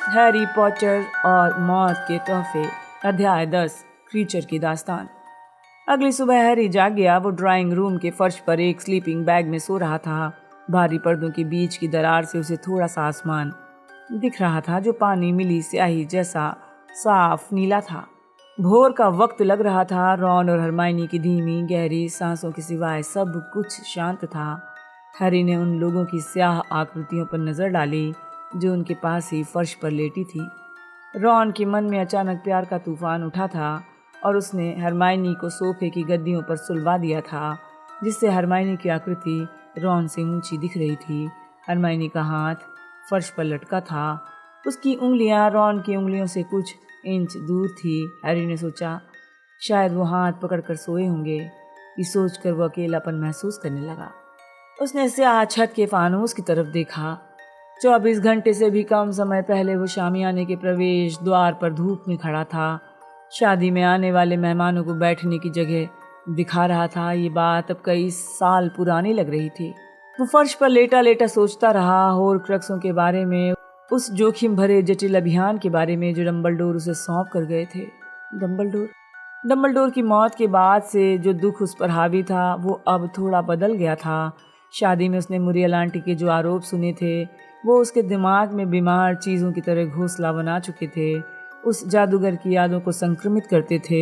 Harry Potter और मौत के तोहफे, अध्याय 10, क्रीचर की दास्तान। अगली सुबह हैरी जाग गया। वो ड्राइंग रूम के फर्श पर एक स्लीपिंग बैग में सो रहा था। भारी पर्दों के बीच की दरार से उसे थोड़ा सा आसमान दिख रहा था, जो पानी मिली स्याही जैसा साफ नीला था। भोर का वक्त लग रहा था। रॉन और हरमाइनी की धीमी गहरी सांसों के सिवाय सब कुछ शांत था। हैरी ने उन लोगों की स्याह आकृतियों पर नजर डाली जो उनके पास ही फर्श पर लेटी थी। रॉन के मन में अचानक प्यार का तूफान उठा था और उसने हरमाइनी को सोफे की गद्दियों पर सुलवा दिया था, जिससे हरमाइनी की आकृति रॉन से ऊंची दिख रही थी। हरमाइनी का हाथ फर्श पर लटका था। उसकी उंगलियां रॉन की उंगलियों से कुछ इंच दूर थी। हैरी ने सोचा, शायद वो हाथ पकड़कर सोए होंगे। ये सोचकर वो अकेलापन महसूस करने लगा। उसने स्याह छत के फानूस की तरफ देखा। 24 घंटे से भी कम समय पहले वो शामियाने के प्रवेश द्वार पर धूप में खड़ा था। शादी में आने वाले मेहमानों को बैठने की जगह दिखा रहा था। ये बात अब कई साल पुरानी लग रही थी। वो फर्श पर लेटा लेटा सोचता रहा होर्क्रक्सों के बारे में, उस जोखिम भरे जटिल अभियान के बारे में जो डंबलडोर उसे सौंप कर गए थे। डंबलडोर की मौत के बाद से जो दुख उस पर हावी था वो अब थोड़ा बदल गया था। शादी में उसने मुरियल आंटी के जो आरोप सुने थे वो उसके दिमाग में बीमार चीज़ों की तरह घोंसला बना चुके थे। उस जादूगर की यादों को संक्रमित करते थे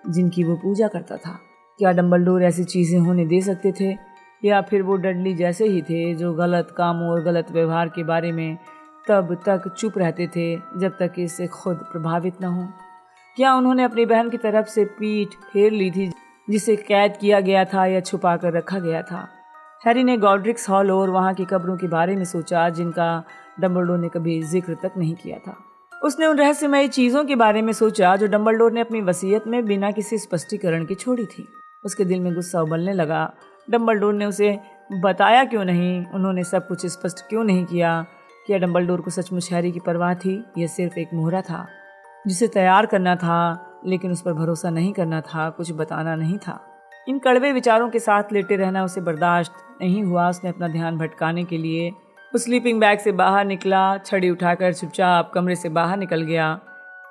जिनकी वो पूजा करता था। क्या डंबलडोर ऐसी चीज़ें होने दे सकते थे, या फिर वो डडली जैसे ही थे जो गलत कामों और गलत व्यवहार के बारे में तब तक चुप रहते थे जब तक कि इससे खुद प्रभावित न हो? क्या उन्होंने अपनी बहन की तरफ से पीठ फेर ली थी, जिसे कैद किया गया था या छुपा कर रखा गया था? हैरी ने गॉड्रिक्स हॉल और वहाँ की कब्रों के बारे में सोचा जिनका डंबलडोर ने कभी जिक्र तक नहीं किया था। उसने उन रहस्यमयी चीज़ों के बारे में सोचा जो डंबलडोर ने अपनी वसीयत में बिना किसी स्पष्टीकरण के छोड़ी थी। उसके दिल में गुस्सा उबलने लगा। डंबलडोर ने उसे बताया क्यों नहीं? उन्होंने सब कुछ स्पष्ट क्यों नहीं किया? क्या डंबलडोर को सचमुच हैरी की परवाह थी? यह सिर्फ एक मोहरा था जिसे तैयार करना था, लेकिन उस पर भरोसा नहीं करना था, कुछ बताना नहीं था। इन कड़वे विचारों के साथ लेटे रहना उसे बर्दाश्त नहीं हुआ। उसने अपना ध्यान भटकाने के लिए उस स्लीपिंग बैग से बाहर निकला। छड़ी उठाकर चुपचाप कमरे से बाहर निकल गया।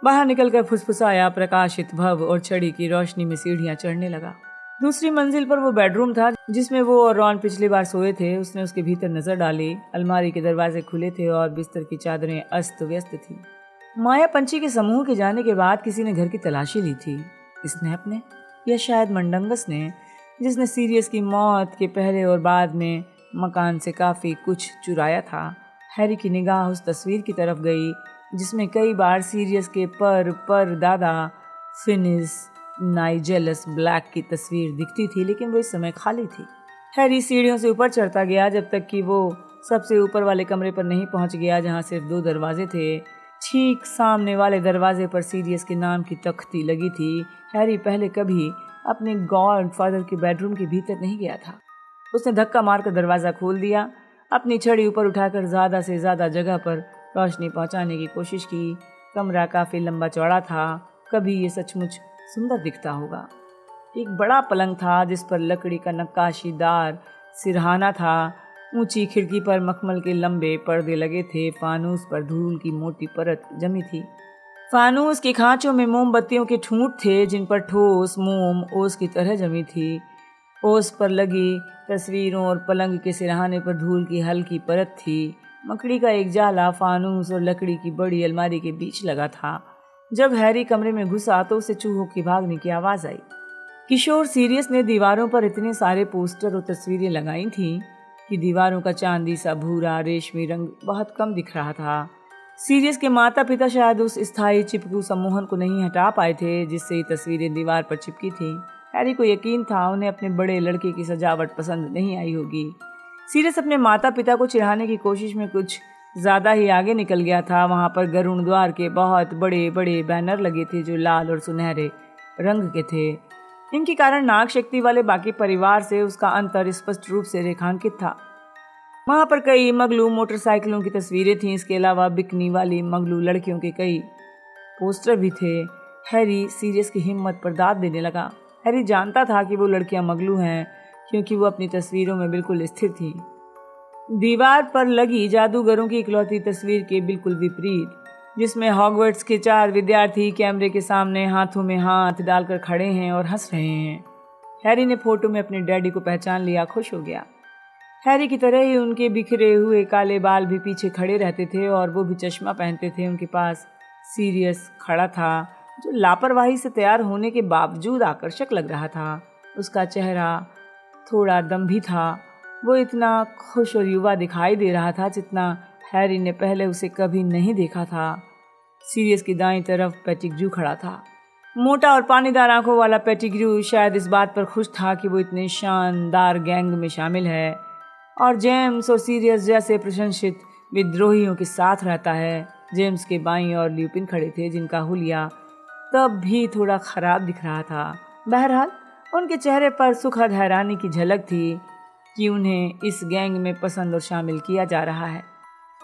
बाहर निकलकर फुसफुसाया प्रकाशित भव और छड़ी की रोशनी में सीढ़ियां चढ़ने लगा। दूसरी मंजिल पर वो बेडरूम था जिसमें वो और रॉन पिछली बार सोए थे। उसने उसके भीतर नजर डाली। अलमारी के दरवाजे खुले थे और बिस्तर की चादरें अस्त व्यस्त थी। माया पंछी के समूह के जाने के बाद किसी ने घर की तलाशी ली थी। स्नैप ने, या शायद मंडंगस ने, जिसने सीरियस की मौत के पहले और बाद में मकान से काफ़ी कुछ चुराया था। हैरी की निगाह उस तस्वीर की तरफ गई जिसमें कई बार सीरियस के पर दादा फिनिस नाइजेलस ब्लैक की तस्वीर दिखती थी, लेकिन वो इस समय खाली थी। हैरी सीढ़ियों से ऊपर चढ़ता गया जब तक कि वो सबसे ऊपर वाले कमरे पर नहीं पहुंच गया जहां सिर्फ 2 दरवाजे थे। ठीक सामने वाले दरवाजे पर सीरियस के नाम की तख्ती लगी थी। हैरी पहले कभी अपने गॉडफादर के बेडरूम के भीतर नहीं गया था। उसने धक्का मारकर दरवाज़ा खोल दिया। अपनी छड़ी ऊपर उठाकर ज़्यादा से ज़्यादा जगह पर रोशनी पहुंचाने की कोशिश की। कमरा काफ़ी लंबा चौड़ा था। कभी ये सचमुच सुंदर दिखता होगा। एक बड़ा पलंग था जिस पर लकड़ी का नक्काशीदार सिरहाना था। ऊंची खिड़की पर मखमल के लंबे पर्दे लगे थे। फानूस पर धूल की मोटी परत जमी थी। फानूस के खांचों में मोमबत्तियों के ठूंठ थे जिन पर ठोस मोम ओस की तरह जमी थी। ओस पर लगी तस्वीरों और पलंग के सिरहाने पर धूल की हल्की परत थी। मकड़ी का एक जाला फानूस और लकड़ी की बड़ी अलमारी के बीच लगा था। जब हैरी कमरे में घुसा तो उसे चूहों की भागने की आवाज़ आई। किशोर सीरियस ने दीवारों पर इतने सारे पोस्टर और तस्वीरें लगाई थीं कि दीवारों का चांदी सा भूरा रेशमी रंग बहुत कम दिख रहा था। सीरियस के माता पिता शायद उस स्थायी चिपकू सम्मोहन को नहीं हटा पाए थे जिससे ये तस्वीरें दीवार पर चिपकी थीं। हैरी को यकीन था उन्हें अपने बड़े लड़के की सजावट पसंद नहीं आई होगी। सीरियस अपने माता पिता को चिढ़ाने की कोशिश में कुछ ज़्यादा ही आगे निकल गया था। वहाँ पर गरुण द्वार के बहुत बड़े बड़े बैनर लगे थे जो लाल और सुनहरे रंग के थे। इनके कारण नाग शक्ति वाले बाकी परिवार से उसका अंतर स्पष्ट रूप से रेखांकित था। वहाँ पर कई मगलू मोटरसाइकिलों की तस्वीरें थीं। इसके अलावा बिकनी वाली मगलू लड़कियों के कई पोस्टर भी थे। हैरी सीरियस की हिम्मत पर दाद देने लगा। हैरी जानता था कि वो लड़कियां मगलू हैं क्योंकि वो अपनी तस्वीरों में बिल्कुल स्थिर थीं। दीवार पर लगी जादूगरों की इकलौती तस्वीर के बिल्कुल विपरीत जिसमें हॉगवर्ट्स के 4 विद्यार्थी कैमरे के सामने हाथों में हाथ डालकर खड़े हैं और हंस रहे हैं। हैरी ने फोटो में अपने डैडी को पहचान लिया, खुश हो गया। हैरी की तरह ही उनके बिखरे हुए काले बाल भी पीछे खड़े रहते थे और वो भी चश्मा पहनते थे। उनके पास सीरियस खड़ा था, जो लापरवाही से तैयार होने के बावजूद आकर्षक लग रहा था। उसका चेहरा थोड़ा दम्भी था। वो इतना खुश और युवा दिखाई दे रहा था जितना हैरी ने पहले उसे कभी नहीं देखा था। सीरियस की दाईं तरफ पेटिग्रू खड़ा था। मोटा और पानीदार आंखों वाला पेटिग्रू शायद इस बात पर खुश था कि वो इतने शानदार गैंग में शामिल है और जेम्स और सीरियस जैसे प्रशंसित विद्रोहियों के साथ रहता है। जेम्स के बाईं और ल्यूपिन खड़े थे, जिनका हुलिया तब भी थोड़ा खराब दिख रहा था। बहरहाल उनके चेहरे पर सुखद हैरानी की झलक थी कि उन्हें इस गैंग में पसंद और शामिल किया जा रहा है।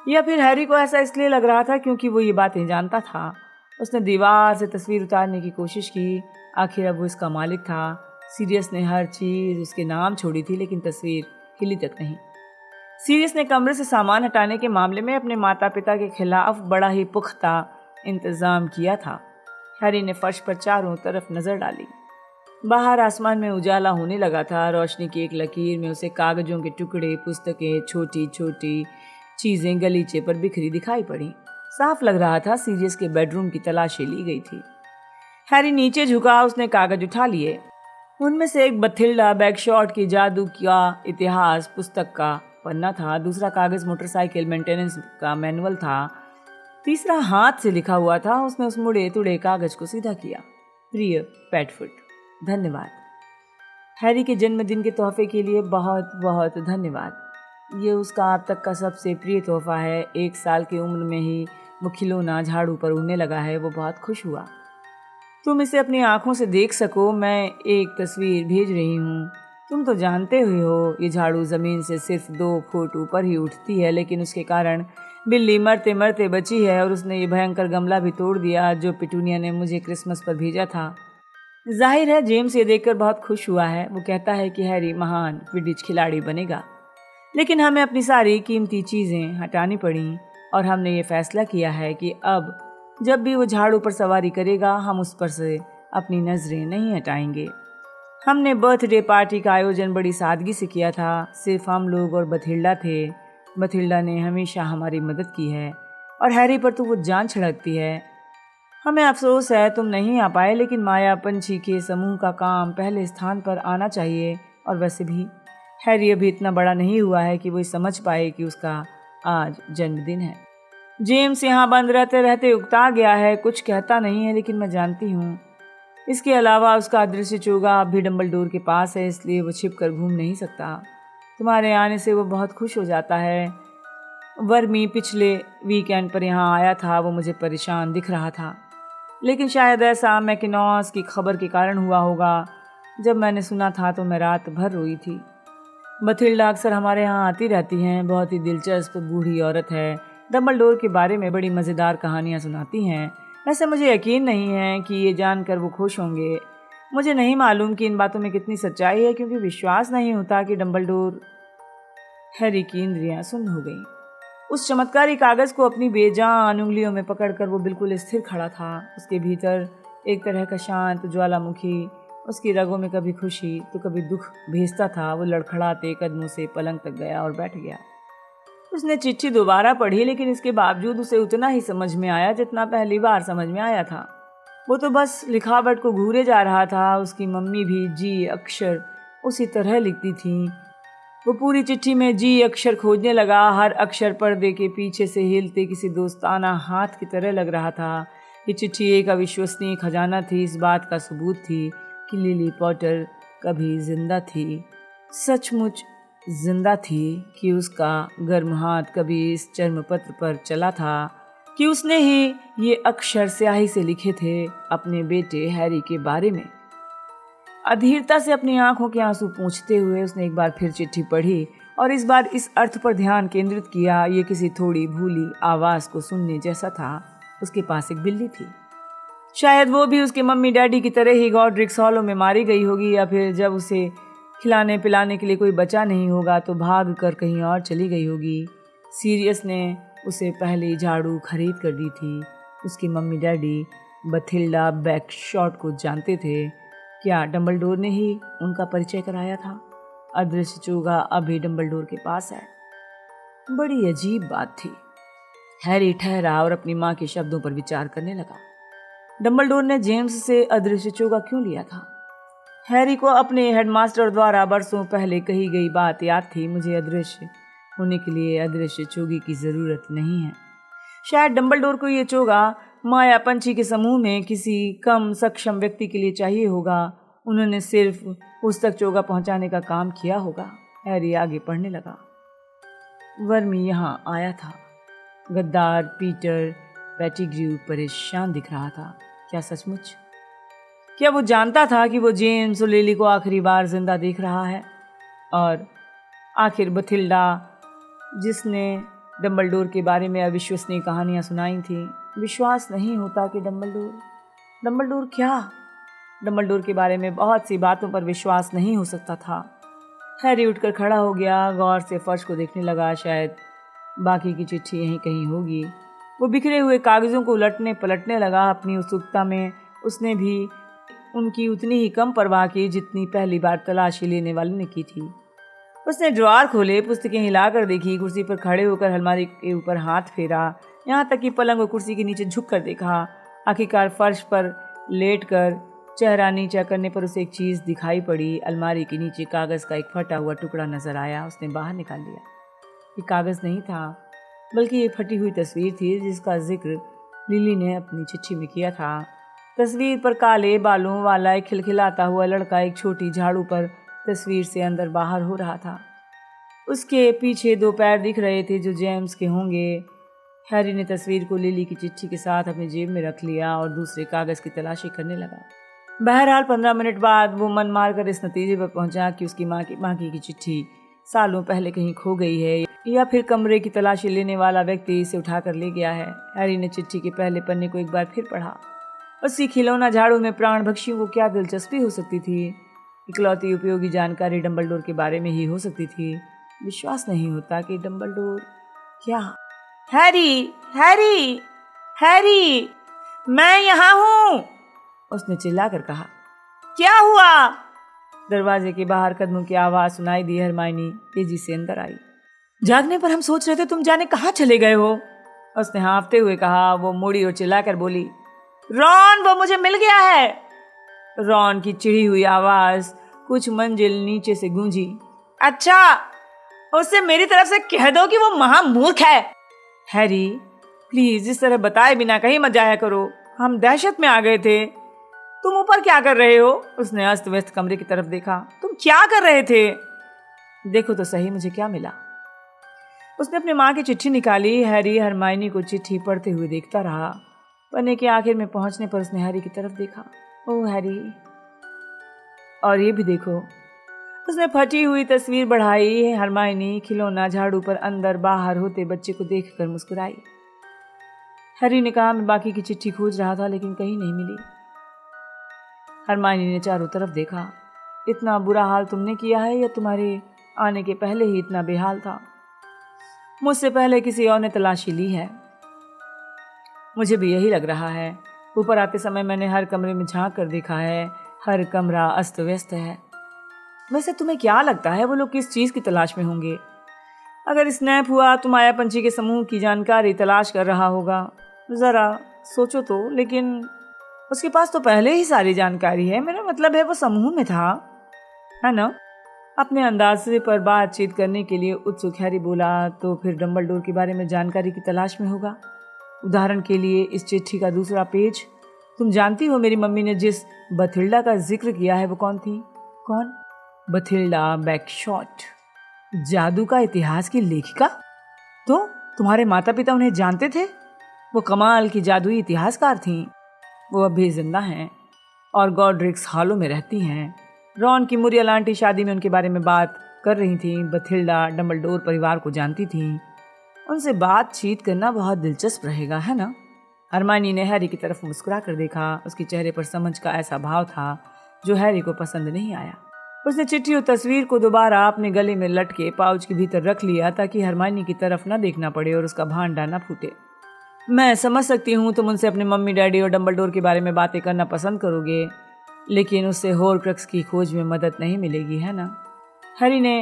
या फिर हैरी को ऐसा इसलिए लग रहा था क्योंकि वो ये बातें जानता था। उसने दीवार से तस्वीर उतारने की कोशिश की, आखिर अब वो इसका मालिक था। सीरियस ने हर चीज़ उसके नाम छोड़ी थी, लेकिन तस्वीर हिली तक नहीं। सीरियस ने कमरे से सामान हटाने के मामले में अपने माता पिता के खिलाफ बड़ा ही पुख्ता इंतज़ाम किया था। हैरी ने फर्श पर चारों तरफ नज़र डाली। बाहर आसमान में उजाला होने लगा था। रोशनी की एक लकीर में उसे कागजों के टुकड़े, पुस्तकें, छोटी छोटी चीज़ें गलीचे पर बिखरी दिखाई पड़ी। साफ लग रहा था सीरियस के बेडरूम की तलाशी ली गई थी। हैरी नीचे झुका, उसने कागज उठा लिए। उनमें से एक बथिल्डा बैगशॉट की जादू का इतिहास पुस्तक का पन्ना था। दूसरा कागज मोटरसाइकिल मेंटेनेंस का मैनुअल था। तीसरा हाथ से लिखा हुआ था। उसने उस मुड़े तुड़े कागज को सीधा किया। प्रिय पैटफुट, धन्यवाद। हैरी के जन्मदिन के तोहफे के लिए बहुत बहुत धन्यवाद। ये उसका अब तक का सबसे प्रिय तोहफा है। 1 साल की उम्र में ही वो खिलौना झाड़ू पर उड़ने लगा है। वो बहुत खुश हुआ। तुम इसे अपनी आंखों से देख सको, मैं एक तस्वीर भेज रही हूँ। तुम तो जानते ही हो ये झाड़ू ज़मीन से सिर्फ 2 फुट ऊपर ही उठती है, लेकिन उसके कारण बिल्ली मरते मरते बची है और उसने ये भयंकर गमला भी तोड़ दिया जो पिटूनिया ने मुझे क्रिसमस पर भेजा था। जाहिर है जेम्स ये देखकर बहुत खुश हुआ है। वो कहता है कि हैरी महान क्विडिच खिलाड़ी बनेगा, लेकिन हमें अपनी सारी कीमती चीज़ें हटानी पड़ी और हमने ये फैसला किया है कि अब जब भी वो झाड़ू पर सवारी करेगा हम उस पर से अपनी नज़रें नहीं हटाएंगे। हमने बर्थडे पार्टी का आयोजन बड़ी सादगी से किया था। सिर्फ हम लोग और बथिल्डा थे। बथिल्डा ने हमेशा हमारी मदद की है और हैरी पर तो वो जान छिड़कती है। हमें अफसोस है तुम नहीं आ पाए, लेकिन माया पंछी के समूह का काम पहले स्थान पर आना चाहिए। और वैसे भी हैरी अभी इतना बड़ा नहीं हुआ है कि वो समझ पाए कि उसका आज जन्मदिन है। जेम्स यहाँ बंद रहते रहते उकता गया है, कुछ कहता नहीं है, लेकिन मैं जानती हूँ। इसके अलावा उसका अदृश्य चोगा अब भी डंबलडोर के पास है, इसलिए वो छिप कर घूम नहीं सकता। तुम्हारे आने से वो बहुत खुश हो जाता है। वर्मी पिछले वीकेंड पर यहाँ आया था। वो मुझे परेशान दिख रहा था, लेकिन शायद ऐसा मैकिनॉस की खबर के कारण हुआ होगा। जब मैंने सुना था तो मैं रात भर रोई थी। बथिल्डा अक्सर हमारे यहाँ आती रहती हैं। बहुत ही दिलचस्प बूढ़ी औरत है। डंबलडोर के बारे में बड़ी मज़ेदार कहानियाँ सुनाती हैं। वैसे मुझे यकीन नहीं है कि ये जानकर वो खुश होंगे। मुझे नहीं मालूम कि इन बातों में कितनी सच्चाई है, क्योंकि विश्वास नहीं होता कि डंबलडोर। हैरी की इंद्रियाँ सुन्न हो गईं। उस चमत्कारी कागज को अपनी बेजान उंगलियों में पकड़कर वो बिल्कुल स्थिर खड़ा था। उसके भीतर एक तरह का शांत ज्वालामुखी उसकी रगों में कभी खुशी तो कभी दुख भेजता था। वो लड़खड़ाते कदमों से पलंग तक गया और बैठ गया। उसने चिट्ठी दोबारा पढ़ी, लेकिन इसके बावजूद उसे उतना ही समझ में आया जितना पहली बार समझ में आया था। वो तो बस लिखावट को घूरे जा रहा था। उसकी मम्मी भी जी अक्षर उसी तरह लिखती थी। वो पूरी चिट्ठी में जी अक्षर खोजने लगा। हर अक्षर पर्दे के पीछे से हिलते किसी दोस्ताना हाथ की तरह लग रहा था। ये चिट्ठी एक अविश्वसनीय खजाना थी। इस बात का सबूत थी कि लिली पॉटर कभी जिंदा थी, सचमुच जिंदा थी, कि उसका गर्म हाथ कभी इस चर्मपत्र पर चला था, कि उसने ही ये अक्षर स्याही से लिखे थे अपने बेटे हैरी के बारे में। अधीरता से अपनी आंखों के आंसू पोंछते हुए उसने एक बार फिर चिट्ठी पढ़ी और इस बार इस अर्थ पर ध्यान केंद्रित किया। ये किसी थोड़ी भूली आवाज़ को सुनने जैसा था। उसके पास एक बिल्ली थी। शायद वो भी उसके मम्मी डैडी की तरह ही गॉड्रिक्स हॉलो में मारी गई होगी, या फिर जब उसे खिलाने पिलाने के लिए कोई बचा नहीं होगा तो भाग कर कहीं और चली गई होगी। सीरियस ने उसे पहले झाड़ू खरीद कर दी थी। उसकी मम्मी डैडी बथिल्डा बैकशॉट को जानते थे। क्या डंबलडोर ने ही उनका परिचय कराया था? अदृश्य चोगा अभी डंबलडोर के पास है। बड़ी अजीब बात थी। हैरी ठहरा और अपनी माँ के शब्दों पर विचार करने लगा। डंबलडोर ने जेम्स से अदृश्य चोगा क्यों लिया था? हैरी को अपने हेडमास्टर द्वारा बरसों पहले कही गई बात याद थी, मुझे अदृश्य होने के लिए अदृश्य चोगे की जरूरत नहीं है। शायद डंबलडोर को ये चोगा माया पंछी के समूह में किसी कम सक्षम व्यक्ति के लिए चाहिए होगा। उन्होंने सिर्फ उस तक चोगा पहुंचाने का काम किया होगा। हैरी आगे पढ़ने लगा। वर्मी यहाँ आया था। गद्दार पीटर पेटिग्रू परेशान दिख रहा था। क्या सचमुच? क्या वो जानता था कि वो जेम्स और लिली को आखिरी बार जिंदा देख रहा है? और आखिर बथिल्डा, जिसने डंबलडोर के बारे में अविश्वसनीय कहानियां सुनाई थी, विश्वास नहीं होता कि डंबलडोर क्या? डंबलडोर के बारे में बहुत सी बातों पर विश्वास नहीं हो सकता था। हैरी उठकर खड़ा हो गया, गौर से फर्श को देखने लगा। शायद बाकी की चिट्ठी यहीं कहीं होगी। वो बिखरे हुए कागजों को उलटने पलटने लगा। अपनी उत्सुकता में उसने भी उनकी उतनी ही कम परवाह की जितनी पहली बार तलाशी लेने वाले ने की थी। उसने ड्रॉअर खोले, पुस्तकें हिलाकर देखी, कुर्सी पर खड़े होकर अलमारी के ऊपर हाथ फेरा, यहाँ तक कि पलंग और कुर्सी के नीचे झुक कर देखा। आखिरकार फर्श पर लेटकर चेहरा नीचा करने पर उसे एक चीज़ दिखाई पड़ी। अलमारी के नीचे कागज़ का एक फटा हुआ टुकड़ा नजर आया। उसने बाहर निकाल लिया। ये कागज़ नहीं था, बल्कि ये फटी हुई तस्वीर थी जिसका जिक्र लिली ने अपनी चिट्ठी में किया था। तस्वीर पर काले बालों वाला एक खिलखिलाता हुआ लड़का एक छोटी झाड़ू पर तस्वीर से अंदर बाहर हो रहा था। उसके पीछे 2 पैर दिख रहे थे जो जेम्स के होंगे। हैरी ने तस्वीर को लिली की चिट्ठी के साथ अपनी जेब में रख लिया और दूसरे कागज़ की तलाशी करने लगा। बहरहाल 15 मिनट बाद वो मन मारकर इस नतीजे पर पहुंचा कि उसकी माँ की चिट्ठी सालों पहले कहीं खो गई है, या फिर कमरे की तलाशी लेने वाला व्यक्ति इसे उठाकर ले गया है। हैरी ने चिट्ठी के पहले पन्ने को एक बार फिर पढ़ा। उसकी खिलौना झाड़ू में प्राण भक्षियों को क्या दिलचस्पी हो सकती थी? इकलौती उपयोगी जानकारी डंबलडोर के बारे में ही हो सकती थी। विश्वास नहीं होता कि डंबलडोर क्या? हैरी, हैरी, हैरी, मैं यहाँ हूँ, उसने चिल्लाकर कहा। क्या हुआ? दरवाजे के बाहर कदमों की आवाज सुनाई दी। हरमाइनी तेजी से अंदर आई। जागने पर हम सोच रहे थे तुम जाने कहाँ चले गए हो, उसने हाँफते हुए कहा। वो मुड़ी और चिल्लाकर बोली, रॉन, वो मुझे मिल गया है। रॉन की चिढ़ी हुई आवाज कुछ मंजिल नीचे से गूंजी। अच्छा, उससे मेरी तरफ से कह दो कि वो महामूर्ख है। हैरी, प्लीज इस तरह बताए बिना कहीं मत जाया करो। हम दहशत में आ गए थे। तुम ऊपर क्या कर रहे हो? उसने अस्त व्यस्त कमरे की तरफ देखा। तुम क्या कर रहे थे? देखो तो सही मुझे क्या मिला। उसने अपनी माँ की चिट्ठी निकाली। हैरी हरमाइनी को चिट्ठी पढ़ते हुए देखता रहा। पन्ने के आखिर में पहुंचने पर उसने हैरी की तरफ देखा। ओह हैरी, और ये भी देखो। उसने फटी हुई तस्वीर बढ़ाई। हरमाइनी खिलौना झाड़ू पर अंदर बाहर होते बच्चे को देखकर मुस्कुराई। हैरी ने कहा, मैं बाकी की चिट्ठी खोज रहा था लेकिन कहीं नहीं मिली। हरमाइनी ने चारों तरफ देखा। इतना बुरा हाल तुमने किया है या तुम्हारे आने के पहले ही इतना बेहाल था? मुझसे पहले किसी और ने तलाशी ली है। मुझे भी यही लग रहा है। ऊपर आते समय मैंने हर कमरे में झांक कर देखा है। हर कमरा अस्त व्यस्त है। वैसे तुम्हें क्या लगता है वो लोग किस चीज़ की तलाश में होंगे? अगर स्नैप हुआ तो माया पंछी के समूह की जानकारी तलाश कर रहा होगा। ज़रा सोचो तो। लेकिन उसके पास तो पहले ही सारी जानकारी है। मेरा मतलब है वो समूह में था, है ना? अपने अंदाजे पर बातचीत करने के लिए उत्सुक हैरी बोला, तो फिर डंबलडोर के बारे में जानकारी की तलाश में होगा। उदाहरण के लिए इस चिट्ठी का दूसरा पेज। तुम जानती हो मेरी मम्मी ने जिस बथिल्डा का जिक्र किया है वो कौन थी? कौन? बथिल्डा बैकशॉट, जादू का इतिहास की लेखिका। तो तुम्हारे माता पिता उन्हें जानते थे? वो कमाल की जादुई इतिहासकार थीं। वो अब भी जिंदा हैं और गॉड्रिक्स हॉलों में रहती हैं। रॉन की मुरियल आंटी शादी में उनके बारे में बात कर रही थी। बथिल्डा डंबलडोर परिवार को जानती थी। उनसे बातचीत करना बहुत दिलचस्प रहेगा, है ना? हरमाइनी ने हैरी की तरफ मुस्कुरा कर देखा। उसके चेहरे पर समझ का ऐसा भाव था जो हैरी को पसंद नहीं आया। उसने चिट्ठी और तस्वीर को दोबारा अपने गले में लटके पाउच के भीतर रख लिया ताकि हरमाइनी की तरफ न देखना पड़े और उसका भांडा न फूटे। मैं समझ सकती हूँ तुम उनसे अपने मम्मी डैडी और डम्बलडोर के बारे में बातें करना पसंद करोगे, लेकिन उससे होर्क्रक्स की खोज में मदद नहीं मिलेगी, है ना? हैरी ने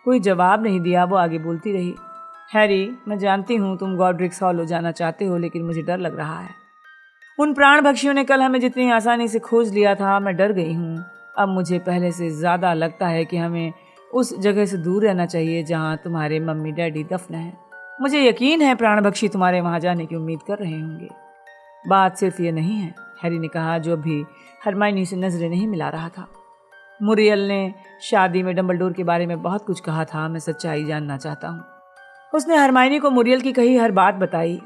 कोई जवाब नहीं दिया। वो आगे बोलती रही। हैरी, मैं जानती हूँ तुम गॉड्रिक्स हॉलो जाना चाहते हो, लेकिन मुझे डर लग रहा है। उन प्राण भक्षियों ने कल हमें जितनी आसानी से खोज लिया था, मैं डर गई हूँ। अब मुझे पहले से ज़्यादा लगता है कि हमें उस जगह से दूर रहना चाहिए जहाँ तुम्हारे मम्मी डैडी दफन हैं। मुझे यकीन है प्राण भक्षी तुम्हारे वहाँ जाने की उम्मीद कर रहे होंगे। बात सिर्फ ये नहीं है, हैरी ने कहा, जो अभी हरमाइनी से नजरें नहीं मिला रहा था। मुरियल ने शादी में डम्बलडोर के बारे में बहुत कुछ कहा था। मैं सच्चाई जानना चाहता हूँ। उसने हरमाइनी को मुरियल की कही हर बात बताई।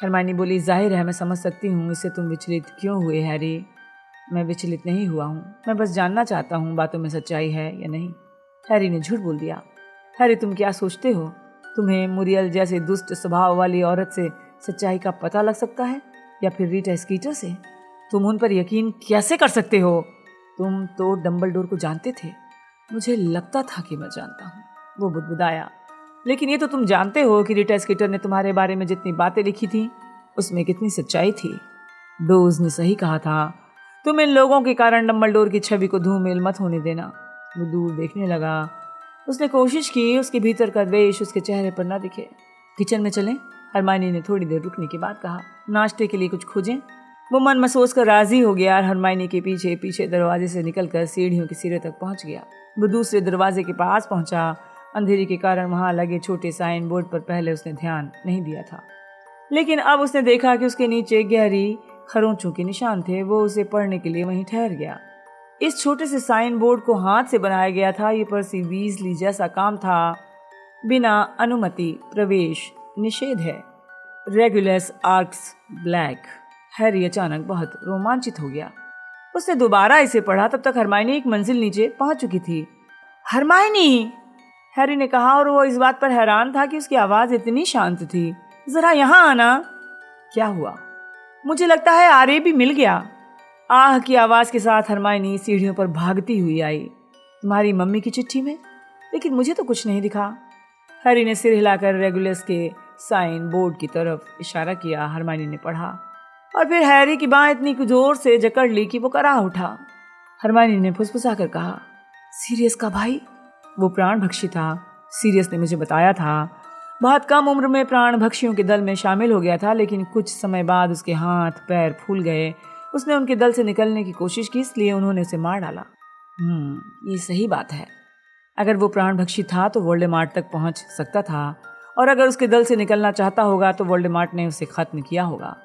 हरमाइनी बोली, जाहिर है मैं समझ सकती हूँ, इससे तुम विचलित क्यों हुए हैरी। मैं विचलित नहीं हुआ हूँ, मैं बस जानना चाहता हूँ बातों में सच्चाई है या नहीं। हैरी ने झूठ बोल दिया। हैरी, तुम क्या सोचते हो? तुम्हें मुरियल जैसे दुष्ट स्वभाव वाली औरत से सच्चाई का पता लग सकता है, या फिर रीटा स्कीटर से? तुम उन पर यकीन कैसे कर सकते हो? तुम तो डम्बलडोर को जानते थे। मुझे लगता था कि मैं जानता हूँ, वो बुदबुदाया। लेकिन ये तो तुम जानते हो कि रीटा स्कीटर ने तुम्हारे बारे में जितनी बातें लिखी थी उसमें कितनी सच्चाई थी। डोज ने सही कहा था, तुम इन लोगों के कारण डम्बलडोर की छवि को धूमिल मत होने देना। वो दूर देखने लगा। उसने कोशिश की उसके भीतर का द्वेष उसके चेहरे पर न दिखे। किचन में चलें? हरमाइनी ने थोड़ी देर रुकने के बाद कहा। नाश्ते के लिए कुछ खोजें? वो मन में सोच कर राजी हो गया और हरमाइनी के पीछे पीछे दरवाजे से निकलकर सीढ़ियों के सिरे तक पहुंच गया। वो दूसरे दरवाजे के पास पहुंचा। अंधेरे के कारण वहां लगे छोटे साइन बोर्ड पर पहले उसने ध्यान नहीं दिया था, लेकिन अब उसने देखा कि उसके नीचे गहरी खरोंचों के निशान थे। वो उसे पढ़ने के लिए वहीं ठहर गया। इस छोटे से साइन बोर्ड को हाथ से बनाया गया था। ये पर्सी वीजली जैसा काम था। बिना अनुमति प्रवेश निषेध है। Rigorous arcs black. हैरी अचानक बहुत रोमांचित हो गया। उसने दोबारा इसे पढ़ा। तब तक हरमाइनी एक मंजिल नीचे पहुंच चुकी थी। हरमाइनी, हैरी ने कहा, और वो इस बात पर हैरान था कि उसकी आवाज इतनी शांत थी। जरा यहाँ आना। क्या हुआ? मुझे लगता है आरे भी मिल गया। आह की आवाज के साथ हरमाइनी सीढ़ियों पर भागती हुई आई। तुम्हारी मम्मी की चिट्ठी में? लेकिन मुझे तो कुछ नहीं दिखा। हैरी ने सिर हिलाकर रेगुलस के साइन बोर्ड की तरफ इशारा किया। हरमाइनी ने पढ़ा और फिर हैरी की बांह इतनी जोर से जकड़ ली कि वो कराह उठा। हरमाइनी ने फुसफुसाकर कहा, सीरियस का भाई? वो प्राण भक्षी था। सीरियस ने मुझे बताया था। बहुत कम उम्र में प्राण भक्षियों के दल में शामिल हो गया था, लेकिन कुछ समय बाद उसके हाथ पैर फूल गए। उसने उनके दल से निकलने की कोशिश की, इसलिए उन्होंने उसे मार डाला। ये सही बात है। अगर वो प्राण भक्षी था तो वोल्डेमार्ट तक पहुंच सकता था, और अगर उसके दल से निकलना चाहता होगा तो वोल्डेमार्ट ने उसे खत्म किया होगा।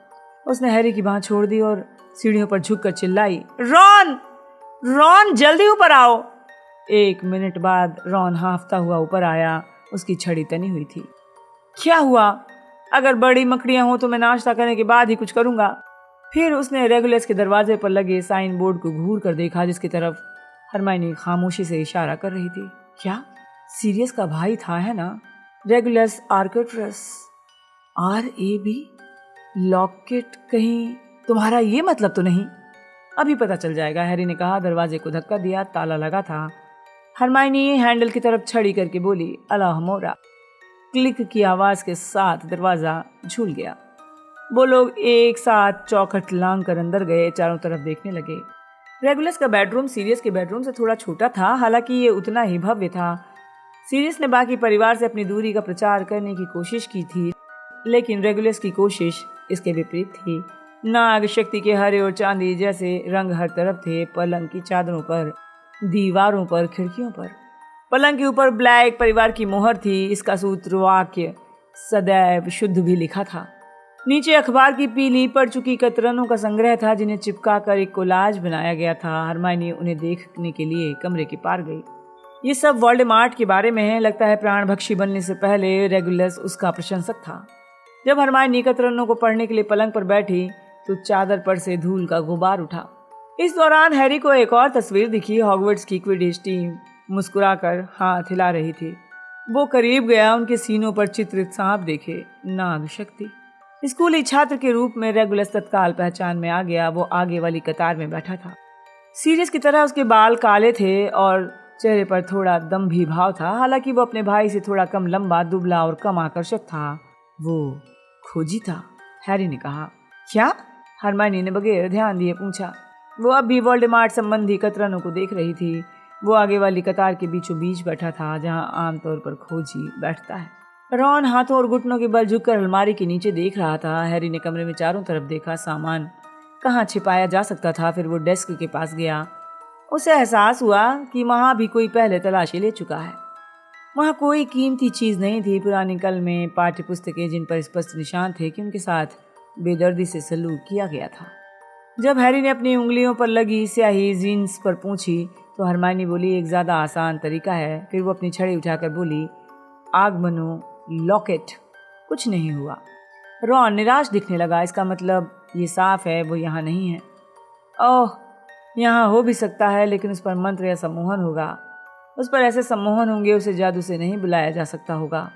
उसने हैरी की बांह छोड़ दी और सीढ़ियों पर झुककर चिल्लाई, रॉन, रॉन, जल्दी ऊपर आओ। 1 मिनट बाद रॉन हांफता हुआ ऊपर आया। उसकी छड़ी तनी हुई थी। क्या हुआ? अगर बड़ी मकड़ियां हो तो मैं नाश्ता करने के बाद ही कुछ करूंगा। फिर उसने रेगुलस के दरवाजे पर लगे साइन बोर्ड को घूर कर देखा, जिसकी तरफ हरमाइनी खामोशी से इशारा कर रही थी। क्या? सीरियस का भाई था, है ना? Rigorous Arcturus. RAB locket. कहीं तुम्हारा ये मतलब तो नहीं? अभी पता चल जाएगा, हैरी ने कहा। दरवाजे को धक्का दिया। ताला लगा था। हरमाइनी हैंडल की तरफ छड़ी करके बोली, अल्लाह मोरा। क्लिक की आवाज के साथ दरवाजा झूल गया। वो लोग एक साथ चौखट लांग कर अंदर गए। चारों तरफ देखने लगे। रेगुलस का बेडरूम सीरियस के बेडरूम से थोड़ा छोटा था, हालांकि ये उतना ही भव्य था। सीरियस ने बाकी परिवार से अपनी दूरी का प्रचार करने की कोशिश की थी, लेकिन रेगुलस की कोशिश इसके विपरीत थी। नाग शक्ति के हरे और चांदी जैसे रंग हर तरफ थे। पलंग की चादरों पर, दीवारों पर, खिड़कियों पर। पलंग के ऊपर ब्लैक परिवार की मोहर थी। इसका सूत्र वाक्य सदैव शुद्ध भी लिखा था। नीचे अखबार की पीली पड़ चुकी कतरनों का संग्रह था, जिन्हें चिपका कर एक कोलाज बनाया गया था। हरमाइनी उन्हें देखने के लिए कमरे के पार गई। ये सब वोल्डेमार्ट के बारे में है। लगता है प्राण भक्षी बनने से पहले रेगुलस उसका प्रशंसक था। जब हरमाइनी कतरनों को पढ़ने के लिए पलंग पर बैठी तो चादर पर से धूल का गुबार उठा। इस दौरान हैरी को एक और तस्वीर दिखी। हॉगवर्ट्स की क्विडिच टीम मुस्कुराकर हाथ हिला रही थी। वो करीब गया। उनके सीनों पर चित्रित सांप देखे। नाग शक्ति। स्कूली छात्र के रूप में रेगुलस तत्काल पहचान में आ गया। वो आगे वाली कतार में बैठा था। सीरियस की तरह उसके बाल काले थे और चेहरे पर थोड़ा दम्भी भाव था। हालांकि वो अपने भाई से थोड़ा कम लंबा, दुबला और कम आकर्षक था। वो खोजी था। हैरी ने कहा। क्या? हरमाइनी ने बगैर ध्यान दिए पूछा। वो अब भी वोल्डेमॉर्ट संबंधी कतरनों को देख रही थी। वो आगे वाली कतार के बीचों बीच बैठा था, जहां आमतौर पर खोजी बैठता है। रॉन हाथों और घुटनों के बल झुककर अलमारी के नीचे देख रहा था। हैरी ने कमरे में चारों तरफ देखा, सामान कहाँ छिपाया जा सकता था। फिर वो डेस्क के पास गया। उसे एहसास हुआ कि वहाँ भी कोई पहले तलाशी ले चुका है। वहाँ कोई कीमती चीज़ नहीं थी। पुरानी कलमें, पाठ्य पुस्तकें जिन पर स्पष्ट निशान थे कि उनके साथ बेदर्दी से सलूक किया गया था। जब हैरी ने अपनी उंगलियों पर लगी स्याही जीन्स पर पूछी तो हरमाइनी बोली, एक ज़्यादा आसान तरीका है। फिर वो अपनी छड़ी उठाकर बोली, आग बनो लॉकेट। कुछ नहीं हुआ। रॉन निराश दिखने लगा। इसका मतलब ये साफ है वो यहाँ नहीं है। ओह, यहाँ हो भी सकता है, लेकिन उस पर मंत्र या सम्मोहन होगा। उस पर ऐसे सम्मोहन होंगे उसे जादू से नहीं बुलाया जा सकता होगा।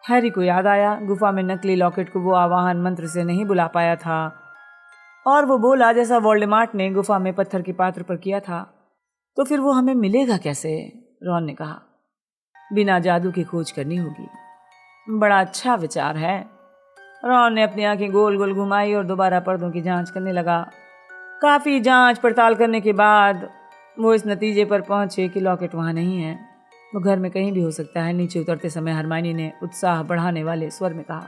हैरी को याद आया, गुफा में नकली लॉकेट को वो आवाहन मंत्र से नहीं बुला पाया था, और वो बोला जैसा वोल्डेमॉर्ट ने गुफा में पत्थर के पात्र पर किया था। तो फिर वो हमें मिलेगा कैसे? रॉन ने कहा। बिना जादू की खोज करनी होगी। बड़ा अच्छा विचार है। रॉन ने अपनी आंखें गोल गोल घुमाई और दोबारा पर्दों की जांच करने लगा। काफ़ी जांच पड़ताल करने के बाद वो इस नतीजे पर पहुंचे कि लॉकेट वहाँ नहीं है। वो घर में कहीं भी हो सकता है। नीचे उतरते समय हरमाइनी ने उत्साह बढ़ाने वाले स्वर में कहा।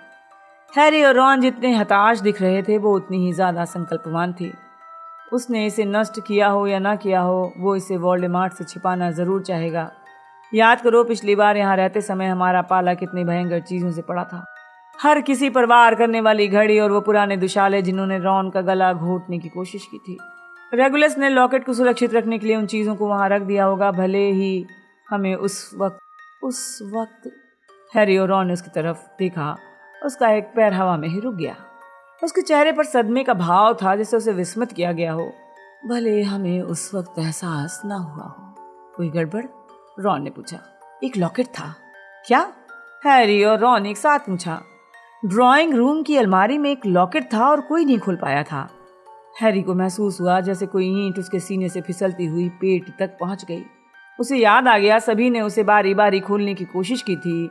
हैरी और रॉन जितने हताश दिख रहे थे वो उतनी ही ज़्यादा संकल्पवान थी। उसने इसे नष्ट किया हो या ना किया हो, वो इसे वोल्डेमॉर्ट से छिपाना ज़रूर चाहेगा। याद करो पिछली बार यहाँ रहते समय हमारा पाला कितनी भयंकर चीज़ों से पड़ा था। हर किसी पर वार करने वाली घड़ी और वो पुराने दुशाले जिन्होंने रॉन का गला घोटने की कोशिश की थी। रेगुलस ने लॉकेट को सुरक्षित रखने के लिए उन चीज़ों को वहाँ रख दिया होगा। भले ही हमें उस वक्त हैरी और रॉन ने उसकी तरफ देखा। उसका एक पैर हवा में ही रुक गया। उसके चेहरे पर सदमे का भाव था, जिससे उसे विस्मित किया गया हो। भले हमें उस वक्त एहसास ना हुआ हो। कोई गड़बड़? रॉन ने पूछा। एक लॉकेट था क्या? हैरी और रॉन एक साथ पूछा। ड्राइंग रूम की अलमारी में एक लॉकेट था और कोई नहीं खोल पाया था। हैरी को महसूस हुआ जैसे कोई ईंट उसके सीने से फिसलती हुई पेट तक पहुंच गई। उसे याद आ गया, सभी ने उसे बारी बारी खोलने की कोशिश की थी।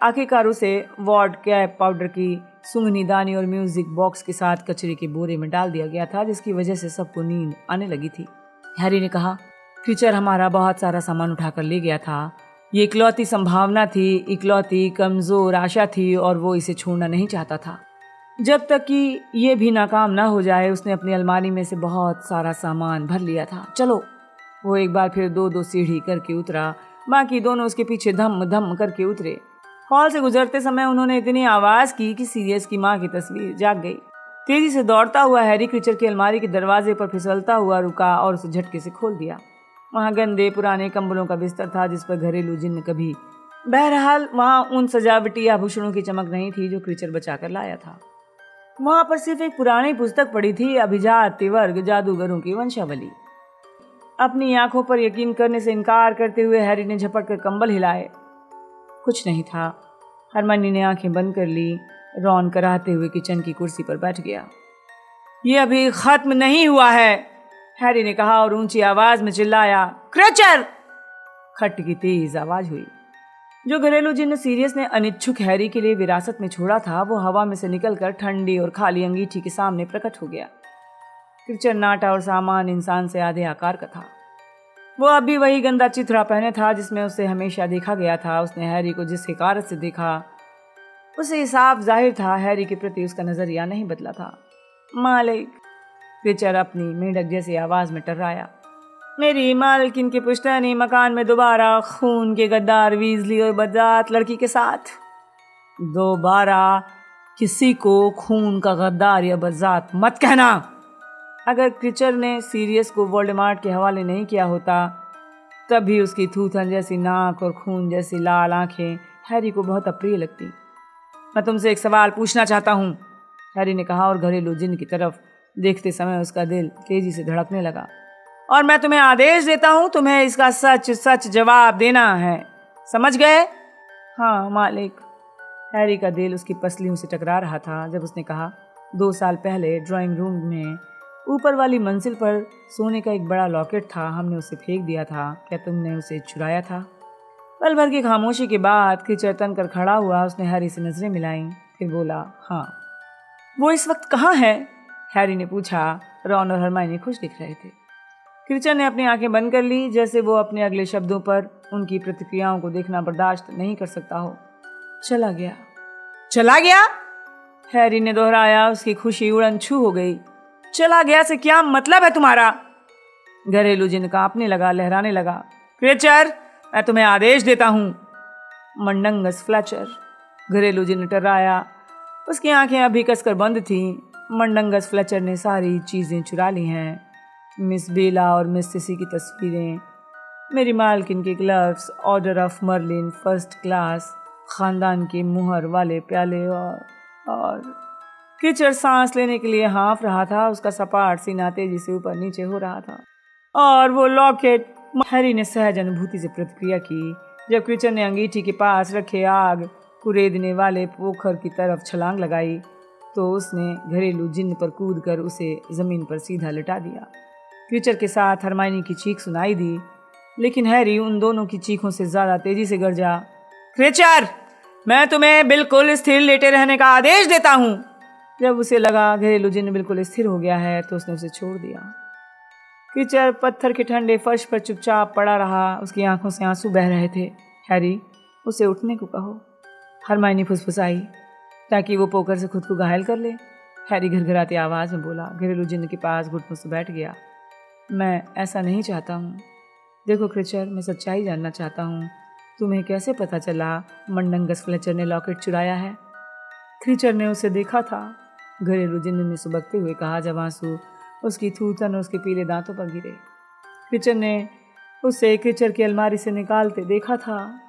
आखिरकार उसे वॉड कैप पाउडर की सूंघनी दानी और म्यूजिक बॉक्स के साथ कचरे के बोरे में डाल दिया गया था, जिसकी वजह से सबको नींद आने लगी थी। हैरी ने कहा, क्रीचर हमारा बहुत सारा सामान उठाकर ले गया था। ये इकलौती संभावना थी, इकलौती कमजोर आशा थी, और वो इसे छोड़ना नहीं चाहता था। जब तक कि ये भी नाकाम ना हो जाए, उसने अपनी अलमारी में से बहुत सारा सामान भर लिया था। चलो। वो एक बार फिर दो दो सीढ़ी करके उतरा। बाकी दोनों उसके पीछे धम धम करके उतरे। हॉल से गुजरते समय उन्होंने इतनी आवाज़ की कि सीरियस की माँ की तस्वीर जाग गई। तेजी से दौड़ता हुआ हैरी क्रीचर की अलमारी के दरवाजे पर फिसलता हुआ रुका और उसे झटके से खोल दिया। वहाँ गंदे पुराने कंबलों का बिस्तर था, जिस पर घरेलू जिन्न कभी। बहरहाल वहाँ उन सजावटी आभूषणों की चमक नहीं थी जो क्रीचर बचा कर लाया था। वहाँ पर सिर्फ एक पुरानी पुस्तक पड़ी थी, अभिजात वर्ग जादूगरों की वंशावली। अपनी आंखों पर यकीन करने से इनकार करते हुए हैरी ने झपट कर कंबल हिलाए। कुछ नहीं था। हरमाइनी ने आंखें बंद कर ली। रॉन कराहते हुए किचन की कुर्सी पर बैठ गया। ये अभी खत्म नहीं हुआ है, हैरी ने कहा और ऊंची आवाज में चिल्लाया, क्रीचर! खट की तेज आवाज हुई। जो घरेलू जिन्न सीरियस ने अनिच्छुक हैरी के लिए विरासत में छोड़ा था, वो हवा में से निकलकर ठंडी और खाली अंगीठी के सामने प्रकट हो गया। क्रीचर नाटा और सामान इंसान से आधे आकार का था। वो अब भी वही गंदा चिथड़ा पहने था जिसमें उसे हमेशा देखा गया था। उसने हैरी को जिस हिकारत से देखा, उसे साफ जाहिर था हैरी के प्रति उसका नजरिया नहीं बदला था। मालिक, क्रीचर अपनी मेंढक जैसी आवाज में टर्राया, मेरी मालकिन के पुश्तैनी मकान में दोबारा खून के गद्दार वीजली और बदजात लड़की के साथ। दोबारा किसी को खून का गद्दार या बदजात मत कहना। अगर क्रीचर ने सीरियस को वोल्डेमॉर्ट के हवाले नहीं किया होता, तब भी उसकी थूथन जैसी नाक और खून जैसी लाल आंखें हैरी को बहुत अप्रिय लगती। मैं तुमसे एक सवाल पूछना चाहता हूँ, हैरी ने कहा और घरेलू जिन्न की तरफ देखते समय उसका दिल तेजी से धड़कने लगा। और मैं तुम्हें आदेश देता हूँ, तुम्हें इसका सच सच जवाब देना है, समझ गए? हाँ मालिक। हैरी का दिल उसकी पसलियों से टकरा रहा था जब उसने कहा, 2 साल पहले ड्राइंग रूम में ऊपर वाली मंजिल पर सोने का एक बड़ा लॉकेट था। हमने उसे फेंक दिया था। क्या तुमने उसे चुराया था? पल भर की खामोशी के बाद क्रीचर तन कर खड़ा हुआ। उसने हैरी से नजरें मिलाईं, फिर बोला, हाँ। वो इस वक्त कहाँ है? हैरी ने पूछा। रॉन और हरमाइनी खुश दिख रहे थे। क्रीचर ने अपनी आंखें बंद कर ली, जैसे वो अपने अगले शब्दों पर उनकी प्रतिक्रियाओं को देखना बर्दाश्त नहीं कर सकता हो। चला गया। चला गया? हैरी ने दोहराया। उसकी खुशी उड़न छू हो गई। चला गया से क्या मतलब है तुम्हारा? घरेलू जिन्न कांपने लगा, लहराने लगा। क्रीचर, मैं तुम्हें आदेश देता हूं। मंडंगस फ्लेचर। घरेलू जिन्न टर्राया। उसकी आंखें अभी कसकर बंद थीं। मंडंगस फ्लेचर ने सारी चीजें चुरा ली हैं। मिस बेला और मिस सिसी की तस्वीरें, मेरी मालकिन के gloves, order of Merlin first class, खानदान के मुहर वाले प्याले और क्रीचर सांस लेने के लिए हाँफ रहा था। उसका सपाट सीना तेजी से ऊपर नीचे हो रहा था। और वो लॉकेट। हैरी ने सहज अनुभूति से प्रतिक्रिया की। जब क्रीचर ने अंगीठी के पास रखे आग कुरेदने वाले पोखर की तरफ छलांग लगाई तो उसने घरेलू जिन्न पर कूदकर उसे जमीन पर सीधा लिटा दिया। क्रीचर के साथ हरमाइनी की चीख सुनाई दी, लेकिन हैरी उन दोनों की चीखों से ज्यादा तेजी से गरजा। क्रीचर, मैं तुम्हें बिल्कुल स्थिर लेटे रहने का आदेश देता हूं। जब उसे लगा घरेलू जिन्न बिल्कुल स्थिर हो गया है तो उसने उसे छोड़ दिया। क्रीचर पत्थर के ठंडे फर्श पर चुपचाप पड़ा रहा। उसकी आंखों से आंसू बह रहे थे। हैरी, उसे उठने को कहो, हरमाइनी फुसफुसाई, ताकि वो पोकर से खुद को घायल कर ले। हैरी घरघराती आवाज में बोला। घरेलू जिन्न के पास घुटनों से बैठ गया। मैं ऐसा नहीं चाहता हूँ। देखो क्रीचर, मैं सच्चाई जानना चाहता हूँ। तुम्हें कैसे पता चला मंडंगस फ्लेचर ने लॉकेट चुराया है? क्रीचर ने उसे देखा था, घरेलू जिन्न ने सुबकते हुए कहा, जब आंसू उसकी थूथन और उसके पीले दांतों पर गिरे। क्रीचर ने उसे क्रीचर की अलमारी से निकालते देखा था,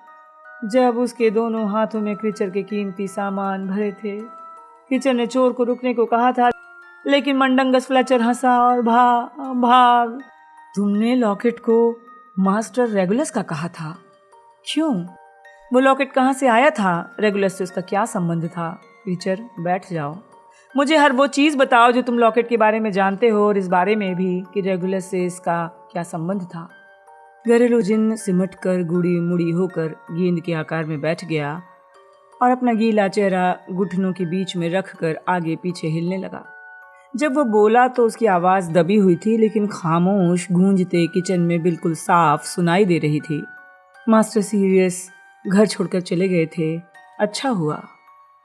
जब उसके दोनों हाथों में क्रीचर के कीमती सामान भरे थे। क्रीचर ने चोर को रुकने को कहा था, लेकिन मंडंगस फ्लेचर हंसा और भाग। तुमने लॉकेट को मास्टर रेगुलस का कहा था? क्यों? वो लॉकेट कहाँ से आया था? रेगुलस से उसका क्या संबंध था? क्रीचर, बैठ जाओ। मुझे हर वो चीज़ बताओ जो तुम लॉकेट के बारे में जानते हो, और इस बारे में भी कि रेगुलस से इसका क्या संबंध था। घरेलू जिन्न सिमट कर गुड़ी मुड़ी होकर गेंद के आकार में बैठ गया और अपना गीला चेहरा घुटनों के बीच में रखकर आगे पीछे हिलने लगा। जब वो बोला तो उसकी आवाज़ दबी हुई थी, लेकिन खामोश गूंजते किचन में बिल्कुल साफ सुनाई दे रही थी। मास्टर सीरियस घर छोड़कर चले गए थे। अच्छा हुआ,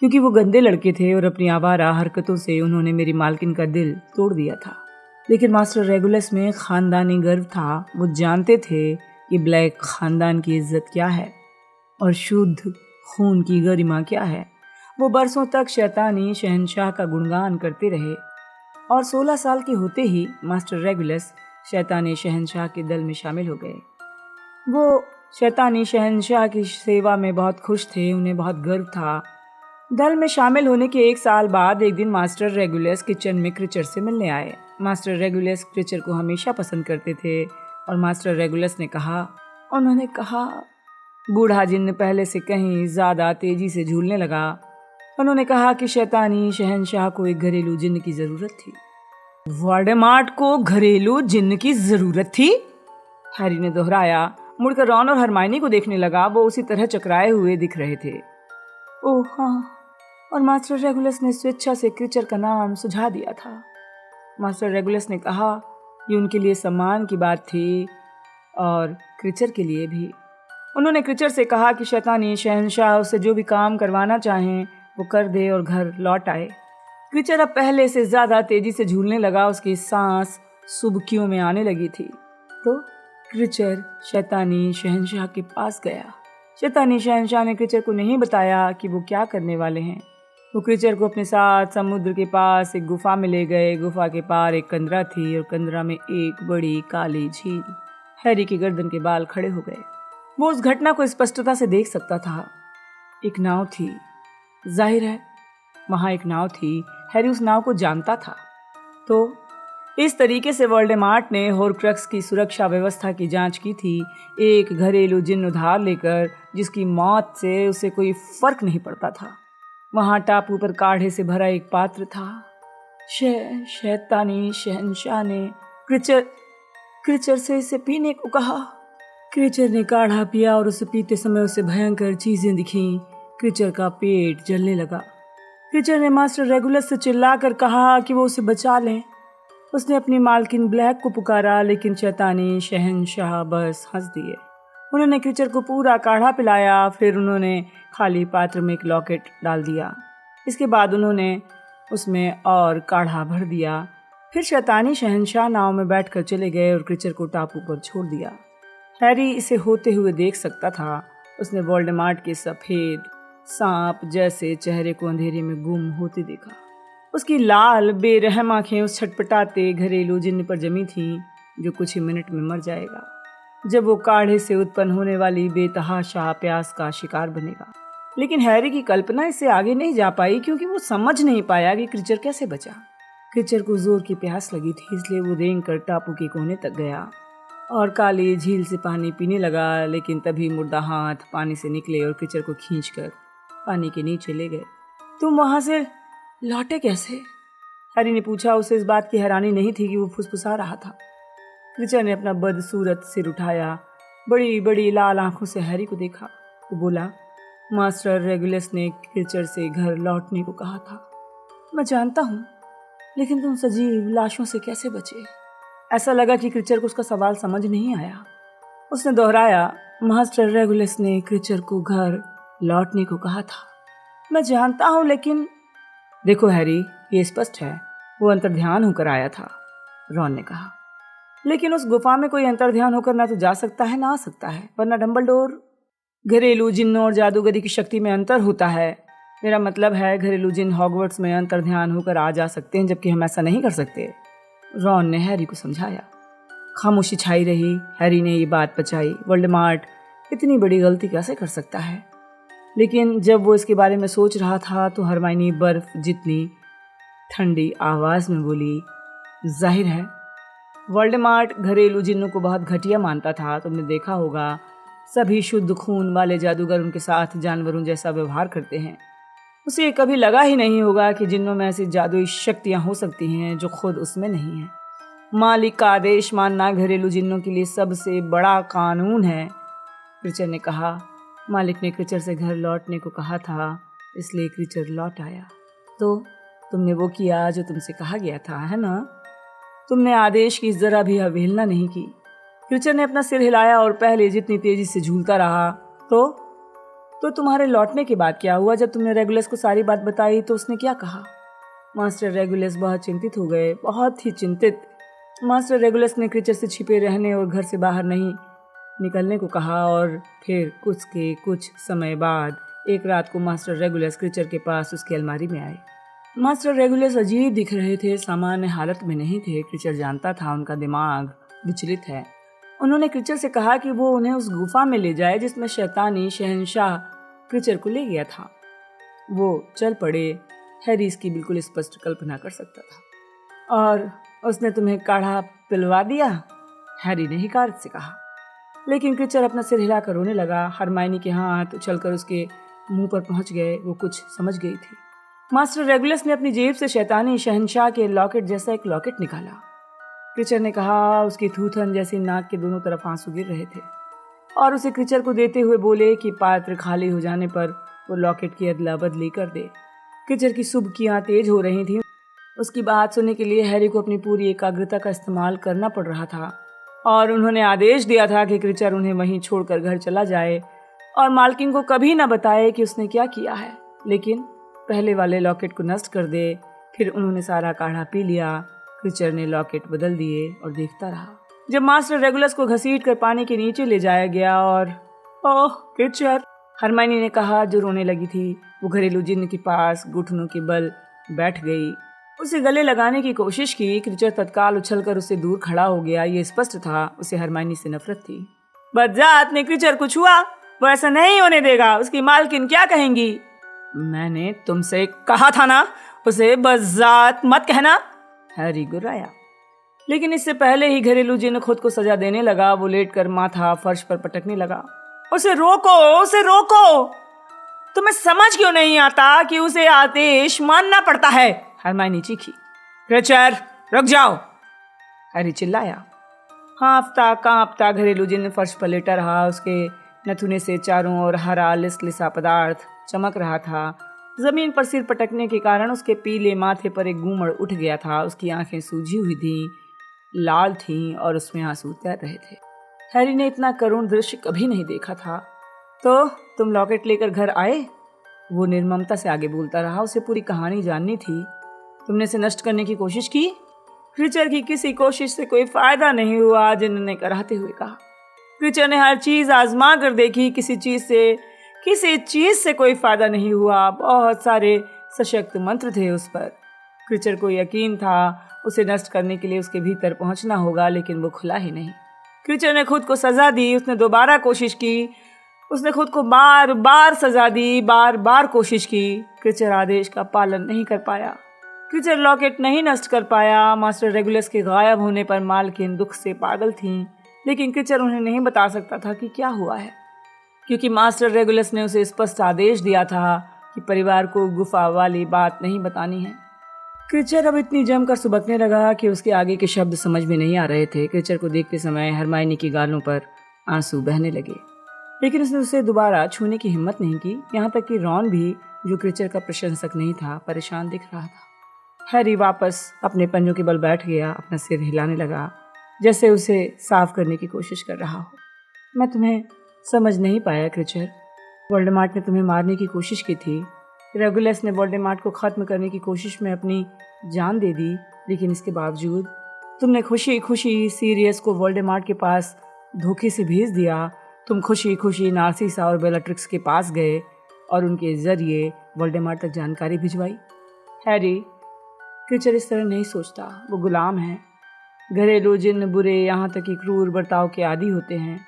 क्योंकि वो गंदे लड़के थे और अपनी आवारा हरकतों से उन्होंने मेरी मालकिन का दिल तोड़ दिया था। लेकिन मास्टर रेगुलस में खानदानी गर्व था। वो जानते थे कि ब्लैक खानदान की इज्जत क्या है और शुद्ध खून की गरिमा क्या है। वो बरसों तक शैतानी शहंशाह का गुणगान करते रहे और 16 साल के होते ही मास्टर रेगुलस शैतानी शहंशाह के दल में शामिल हो गए। वो शैतानी शहंशाह की सेवा में बहुत खुश थे। उन्हें बहुत गर्व था। दल में शामिल होने के 1 साल बाद एक दिन मास्टर रेगुलस किचन में क्रीचर से मिलने आए। मास्टर रेगुलस क्रीचर को हमेशा पसंद करते थे और मास्टर रेगुलस ने कहा, उन्होंने कहा, बूढ़ा जिन्न पहले से कहीं ज़्यादा तेजी से झूलने लगा। उन्होंने कहा कि शैतानी शहंशाह को एक घरेलू जिन्न की ज़रूरत थी। वोल्डेमॉर्ट को घरेलू जिन्न की ज़रूरत थी? हैरी ने दोहराया। मुड़कर रॉन और हरमाइनी को देखने लगा। वो उसी तरह चकराए हुए दिख रहे थे। ओह हाँ, और मास्टर रेगुलस ने स्वेच्छा से क्रीचर का नाम सुझा दिया था। मास्टर रेगुलस ने कहा ये उनके लिए सम्मान की बात थी और क्रीचर के लिए भी। उन्होंने क्रीचर से कहा कि शैतानी शहंशाह उससे जो भी काम करवाना चाहें वो कर दे और घर लौट आए। क्रीचर अब पहले से ज़्यादा तेजी से झूलने लगा। उसकी सांस सुबकियों में आने लगी थी। तो क्रीचर शैतानी शहंशाह के पास गया। शैतानी शहंशाह ने क्रीचर को नहीं बताया कि वो क्या करने वाले हैं। वो क्रीचर को अपने साथ समुद्र के पास एक गुफा में ले गए। गुफा के पार एक कंदरा थी और कंदरा में एक बड़ी काली झील। हैरी की गर्दन के बाल खड़े हो गए। वो उस घटना को स्पष्टता से देख सकता था। एक नाव थी, जाहिर है वहाँ एक नाव थी। हैरी उस नाव को जानता था। तो इस तरीके से वोल्डेमॉर्ट ने होर्क्रक्स की सुरक्षा व्यवस्था की जांच की थी, एक घरेलू जिन्न उधार लेकर, जिसकी मौत से उसे कोई फर्क नहीं पड़ता था। वहाँ टापू पर काढ़े से भरा एक पात्र था। शैतानी शहंशाह ने क्रीचर से इसे पीने को कहा। क्रीचर ने काढ़ा पिया और उसे पीते समय उसे भयंकर चीजें दिखीं। क्रीचर का पेट जलने लगा। क्रीचर ने मास्टर रेगुलस से चिल्लाकर कहा कि वो उसे बचा लें। उसने अपनी मालकिन ब्लैक को पुकारा, लेकिन शैतानी शहंशाह बस हंस दिए। उन्होंने क्रीचर को पूरा काढ़ा पिलाया, फिर उन्होंने खाली पात्र में एक लॉकेट डाल दिया। इसके बाद उन्होंने उसमें और काढ़ा भर दिया। फिर शैतानी शहंशाह नाव में बैठकर चले गए और क्रीचर को टापू पर छोड़ दिया। हैरी इसे होते हुए देख सकता था। उसने वोल्डेमॉर्ट के सफ़ेद सांप जैसे चेहरे को अंधेरे में गुम होते देखा। उसकी लाल बेरहम आंखें उस छटपटाते घरेलू जिन्न पर जमी थीं जो कुछ ही मिनट में मर जाएगा जब वो काढ़े से उत्पन्न होने वाली बेतहाशा प्यास का शिकार बनेगा। लेकिन हैरी की कल्पना इससे आगे नहीं जा पाई, क्योंकि वो समझ नहीं पाया कि क्रीचर कैसे बचा। क्रीचर को जोर की प्यास लगी थी, इसलिए वो रेंग कर टापू के कोने तक गया और काली झील से पानी पीने लगा। लेकिन तभी मुर्दा हाथ पानी से निकले और क्रीचर को खींचकर पानी के नीचे ले गए। तुम वहां से लौटे कैसे? हैरी ने पूछा। उसे इस बात की हैरानी नहीं थी कि वो फुसफुसा रहा था। क्रीचर ने अपना बदसूरत सिर उठाया, बड़ी बड़ी लाल आंखों से हैरी को देखा। वो बोला, मास्टर रेगुलस ने क्रीचर से घर लौटने को कहा था। मैं जानता हूँ, लेकिन तुम सजीव लाशों से कैसे बचे? ऐसा लगा कि क्रीचर को उसका सवाल समझ नहीं आया। उसने दोहराया, मास्टर रेगुलस ने क्रीचर को घर लौटने को कहा था। मैं जानता हूँ, लेकिन देखो हैरी, ये स्पष्ट है वो अंतर्ध्यान होकर आया था, रॉन ने कहा। लेकिन उस गुफा में कोई अंतर्ध्यान होकर ना तो जा सकता है ना आ सकता है, वरना डंबलडोर घरेलू जिन्नों और जादूगरी की शक्ति में अंतर होता है। मेरा मतलब है घरेलू जिन्न हॉगवर्ट्स में अंतर्ध्यान होकर आ जा सकते हैं, जबकि हम ऐसा नहीं कर सकते, रॉन ने हैरी को समझाया। खामोशी छाई रही। हैरी ने ये बात पचाई, वोल्डेमॉर्ट इतनी बड़ी गलती कैसे कर सकता है? लेकिन जब वो इसके बारे में सोच रहा था तो हरमाइनी बर्फ जितनी ठंडी आवाज में बोली, जाहिर है वोल्डेमॉर्ट घरेलू जिन्नों को बहुत घटिया मानता था। तुमने देखा होगा सभी शुद्ध खून वाले जादूगर उनके साथ जानवरों जैसा व्यवहार करते हैं। उसे कभी लगा ही नहीं होगा कि जिन्नों में ऐसी जादुई शक्तियां हो सकती हैं जो खुद उसमें नहीं है। मालिक का आदेश मानना घरेलू जिन्नों के लिए सबसे बड़ा कानून है, क्रीचर ने कहा। मालिक ने क्रीचर से घर लौटने को कहा था, इसलिए क्रीचर लौट आया। तो तुमने वो किया जो तुमसे कहा गया था, है ना? तुमने आदेश की जरा भी अवहेलना नहीं की। क्रीचर ने अपना सिर हिलाया और पहले जितनी तेजी से झूलता रहा। तो तुम्हारे लौटने के बाद क्या हुआ? जब तुमने रेगुलस को सारी बात बताई तो उसने क्या कहा? मास्टर रेगुलस बहुत चिंतित हो गए, बहुत ही चिंतित। मास्टर रेगुलस ने क्रीचर से छिपे रहने और घर से बाहर नहीं निकलने को कहा और फिर कुछ समय बाद एक रात को मास्टर रेगुलस क्रीचर के पास उसकी अलमारी में आए। मास्टर रेगुलस अजीब दिख रहे थे, सामान्य हालत में नहीं थे। क्रीचर जानता था उनका दिमाग विचलित है। उन्होंने क्रीचर से कहा कि वो उन्हें उस गुफा में ले जाए जिसमें शैतानी शहंशाह क्रीचर को ले गया था। वो चल पड़े। हैरी इसकी बिल्कुल स्पष्ट कल्पना कर सकता था। और उसने तुम्हें काढ़ा पिलवा दिया? हैरी ने हिकारत से कहा। लेकिन क्रीचर अपना सिर हिलाकर रोने लगा। हरमाइनी के हाथ उछलकर उसके मुंह पर पहुंच गए। वो कुछ समझ गई थी। मास्टर रेगुलस ने अपनी जेब से शैतानी शहंशाह के लॉकेट जैसा एक लॉकेट निकाला। क्रीचर ने कहा। उसकी थूथन जैसी नाक के दोनों तरफ आंसू गिर रहे थे और उसे क्रीचर को देते हुए बोले कि पात्र खाली हो जाने पर वो लॉकेट की अदला बदली कर दे। क्रीचर की सुबकियां तेज हो रही थीं। उसकी बात सुनने के लिए हैरी को अपनी पूरी एकाग्रता का इस्तेमाल करना पड़ रहा था और उन्होंने आदेश दिया था कि क्रीचर उन्हें वहीं छोड़कर घर चला जाए और मालकिन को कभी ना बताए कि उसने क्या किया है, लेकिन पहले वाले लॉकेट को नष्ट कर दे। फिर उन्होंने सारा काढ़ा पी लिया। क्रीचर ने लॉकेट बदल दिए और देखता रहा जब मास्टर रेगुलस को घसीट कर पानी के नीचे ले जाया गया। और ओह क्रीचर, हरमाइनी ने कहा जो रोने लगी थी। वो घरेलू जिन्न के पास घुटनों के बल बैठ गई। उसे गले लगाने की कोशिश की। क्रीचर तत्काल उछलकर उससे दूर खड़ा हो गया। ये स्पष्ट था उसे हरमाइनी से नफरत थी। बदजात ने क्रीचर को छुआ, वो ऐसा नहीं होने देगा। उसकी मालकिन क्या कहेंगी? मैंने तुमसे कहा था ना उसे बदजात मत कहना, हैरी गुर्राया। लेकिन इससे पहले ही घरेलू जिन्न खुद को सजा देने लगा। वो लेटकर माथा फर्श पर पटकने लगा। उसे रोको, उसे रोको। तुम्हें समझ क्यों नहीं आता कि उसे आदेश मानना पड़ता है? हरमाइनी चीखी। क्रीचर रुक जाओ, हैरी चिल्लाया। हाँफता कांपता घरेलू जिन्न फर्श पर लेटा रहा। उसके नथुने से चारों ओर हरा लिसलिसा पदार्थ चमक रहा था। जमीन पर सिर पटकने के कारण उसके पीले माथे पर एक गूमड़ उठ गया था। उसकी आंखें सूजी हुई थीं, लाल थीं और उसमें आंसू तैर रहे थे। हैरी ने इतना करुण दृश्य कभी नहीं देखा था। तो तुम लॉकेट लेकर घर आए? वो निर्ममता से आगे बोलता रहा। उसे पूरी कहानी जाननी थी। तुमने इसे नष्ट करने की कोशिश की? क्रीचर की किसी कोशिश से कोई फायदा नहीं हुआ, जिन ने कराहते हुए कहा। क्रीचर ने हर चीज आजमा कर देखी, किसी चीज से कोई फायदा नहीं हुआ। बहुत सारे सशक्त मंत्र थे उस पर। क्रीचर को यकीन था उसे नष्ट करने के लिए उसके भीतर पहुंचना होगा, लेकिन वो खुला ही नहीं। क्रीचर ने खुद को सजा दी। उसने दोबारा कोशिश की। उसने खुद को बार बार सजा दी, बार बार कोशिश की। क्रीचर आदेश का पालन नहीं कर पाया। क्रीचर लॉकेट नहीं नष्ट कर पाया। मास्टर रेगुलस के गायब होने पर मालकिन दुख से पागल थीं, लेकिन क्रीचर उन्हें नहीं बता सकता था कि क्या हुआ है, क्योंकि मास्टर रेगुलस ने उसे स्पष्ट आदेश दिया था कि परिवार को गुफा वाली बात नहीं बतानी है। क्रीचर अब इतनी जमकर सुबकने लगा कि उसके आगे के शब्द समझ में नहीं आ रहे थे। क्रीचर को देखते समय हरमाइनी की गालों पर आंसू बहने लगे, लेकिन उसने उसे दोबारा छूने की हिम्मत नहीं की। यहाँ तक कि रॉन भी, जो क्रीचर का प्रशंसक नहीं था, परेशान दिख रहा था। हैरी वापस अपने पंजों के बल बैठ गया, अपना सिर हिलाने लगा, जैसे उसे साफ करने की कोशिश कर रहा हो। मैं तुम्हें समझ नहीं पाया क्रीचर। वोल्डेमॉर्ट ने तुम्हें मारने की कोशिश की थी। रेगुलस ने वोल्डेमॉर्ट को खत्म करने की कोशिश में अपनी जान दे दी, लेकिन इसके बावजूद तुमने खुशी खुशी सीरियस को वोल्डेमॉर्ट के पास धोखे से भेज दिया। तुम खुशी खुशी नार्सिसा और बेलाट्रिक्स के पास गए और उनके जरिए वोल्डेमॉर्ट तक जानकारी भिजवाई। हैरी, क्रीचर इस तरह नहीं सोचता। वो गुलाम है। घरेलू जिन्न बुरे, यहाँ तक कि क्रूर बर्ताव के आदी होते हैं।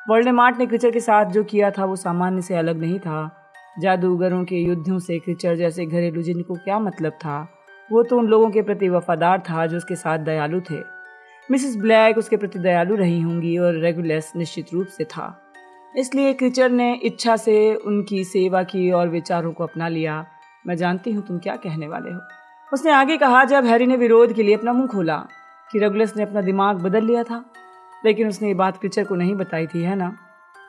वोल्डेमॉर्ट ने क्रीचर के साथ जो किया था वो सामान्य से अलग नहीं था। जादूगरों के युद्धों से क्रीचर जैसे घरेलू जिन्न को क्या मतलब था? वो तो उन लोगों के प्रति वफादार था जो उसके साथ दयालु थे। मिसेस ब्लैक उसके प्रति दयालु रही होंगी और रेगुलस निश्चित रूप से था। इसलिए क्रीचर ने इच्छा से उनकी सेवा की और विचारों को अपना लिया। मैं जानती हूँ तुम क्या कहने वाले हो, उसने आगे कहा, जब हैरी ने विरोध के लिए अपना मुंह खोला कि रेगुलस ने अपना दिमाग बदल लिया था। लेकिन उसने ये बात क्रीचर को नहीं बताई थी, है ना?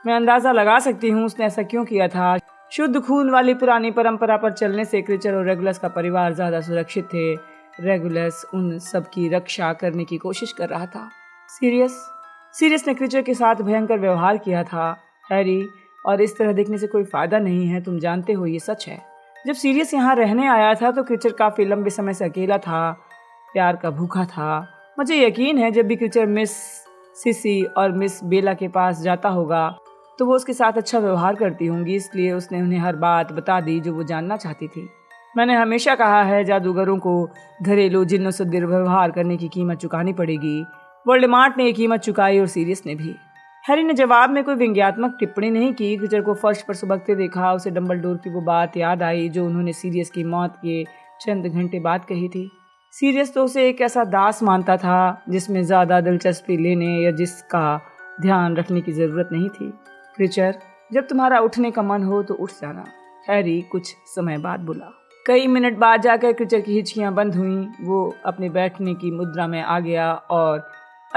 मैं अंदाजा लगा सकती हूँ उसने ऐसा क्यों किया था। शुद्ध खून वाली पुरानी परंपरा पर चलने से क्रीचर और रेगुलस का परिवार ज्यादा सुरक्षित थे। रेगुलस उन सब की रक्षा करने की कोशिश कर रहा था। सीरियस ने क्रीचर के साथ भयंकर व्यवहार किया था, हैरी, और इस तरह देखने से कोई फायदा नहीं है। तुम जानते हो ये सच है। जब सीरियस यहाँ रहने आया था तो क्रीचर काफी लंबे समय से अकेला था, प्यार का भूखा था। मुझे यकीन है जब भी क्रीचर मिस सिसी और मिस बेला के पास जाता होगा तो वो उसके साथ अच्छा व्यवहार करती होंगी, इसलिए उसने उन्हें हर बात बता दी जो वो जानना चाहती थी। मैंने हमेशा कहा है जादूगरों को घरेलू जिन्नों से दुर्व्यवहार करने की कीमत चुकानी पड़ेगी। वोल्डेमॉर्ट ने ये कीमत चुकाई और सीरियस ने भी। हैरी ने जवाब में कोई व्यंग्यात्मक टिप्पणी नहीं की। क्रीचर को फर्श पर सुबकते देखा। उसे डंबलडोर की वो बात याद आई जो उन्होंने सीरियस की मौत के चंद घंटे बाद कही थी। सीरियस तो उसे एक ऐसा दास मानता था जिसमें ज़्यादा दिलचस्पी लेने या जिसका ध्यान रखने की ज़रूरत नहीं थी। क्रीचर, जब तुम्हारा उठने का मन हो तो उठ जाना, हैरी कुछ समय बाद बोला। कई मिनट बाद जाकर क्रीचर की हिचकियाँ बंद हुईं। वो अपने बैठने की मुद्रा में आ गया और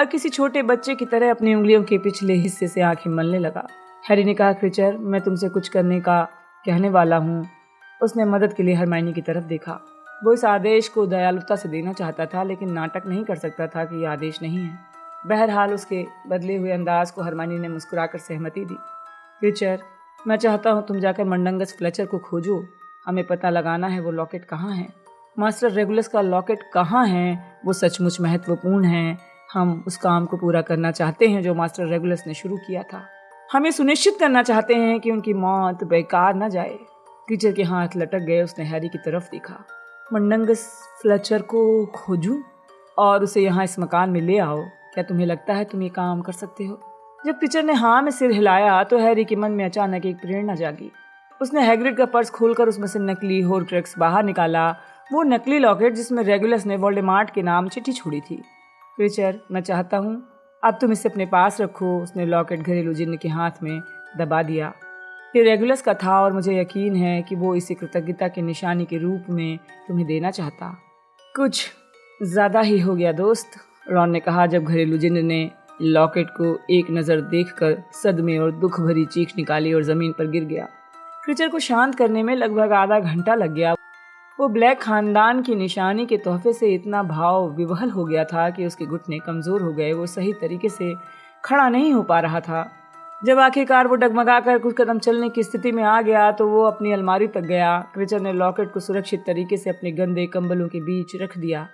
किसी छोटे बच्चे की तरह अपनी उंगलियों के पिछले हिस्से से आंखें मलने लगा। हैरी ने कहा, क्रीचर, मैं तुमसे कुछ करने का कहने वाला हूँ। उसने मदद के लिए हरमाइनी की तरफ देखा। वो इस आदेश को दयालुता से देना चाहता था, लेकिन नाटक नहीं कर सकता था कि यह आदेश नहीं है। बहरहाल उसके बदले हुए अंदाज को हरमाइनी ने मुस्कुराकर सहमति दी। क्रीचर, मैं चाहता हूँ तुम जाकर मंडंगस फ्लेचर को खोजो। हमें पता लगाना है वो लॉकेट कहाँ है। मास्टर रेगुलस का लॉकेट कहाँ है? वो सचमुच महत्वपूर्ण है। हम उस काम को पूरा करना चाहते हैं जो मास्टर रेगुलस ने शुरू किया था। हम ये सुनिश्चित करना चाहते हैं कि उनकी मौत बेकार न जाए। क्रीचर के हाथ लटक गए। उसने हैरी की तरफ देखा। मंडंगस फ्लेचर को खोजूं और उसे यहाँ इस मकान में ले आओ। क्या तुम्हें लगता है तुम ये काम कर सकते हो? जब क्रीचर ने हाँ में सिर हिलाया तो हैरी के मन में अचानक एक प्रेरणा जागी। उसने हैग्रिड का पर्स खोलकर उसमें से नकली होर्क्रक्स बाहर निकाला। वो नकली लॉकेट जिसमें रेगुलस ने वोल्डेमॉर्ट के नाम चिट्ठी छोड़ी थी। क्रीचर, मैं चाहता हूँ अब तुम इसे अपने पास रखो। उसने लॉकेट घरेलू जिन्न के हाथ में दबा दिया। ये रेगुलस का था और मुझे यकीन है कि वो इसे कृतज्ञता की निशानी के रूप में तुम्हें देना चाहता। कुछ ज़्यादा ही हो गया दोस्त, रॉन ने कहा जब घरेलू जिन्न ने लॉकेट को एक नज़र देखकर सदमे और दुख भरी चीख निकाली और ज़मीन पर गिर गया। क्रीचर को शांत करने में लगभग आधा घंटा लग गया। वो ब्लैक खानदान की निशानी के तोहफे से इतना भाव विवहल हो गया था कि उसके घुटने कमजोर हो गए। वो सही तरीके से खड़ा नहीं हो पा रहा था। जब आखिरकार वो डगमगा कर कुछ कदम चलने की स्थिति में आ गया तो वो अपनी अलमारी तक गया। क्रीचर ने लॉकेट को सुरक्षित तरीके से अपने गंदे कंबलों के बीच रख दिया।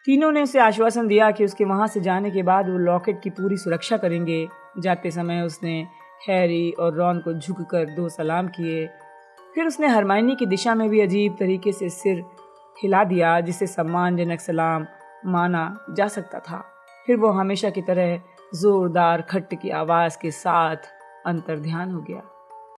तीनों ने उसे आश्वासन दिया कि उसके वहां से जाने के बाद वो लॉकेट की पूरी सुरक्षा करेंगे। जाते समय उसने हैरी और रॉन को झुककर 2 सलाम किए। फिर उसने हरमाइनी की दिशा में भी अजीब तरीके से सिर हिला दिया, जिसे सम्मानजनक सलाम माना जा सकता था। फिर वो हमेशा की तरह जोरदार खट्ट की आवाज के साथ अंतर्ध्यान हो गया।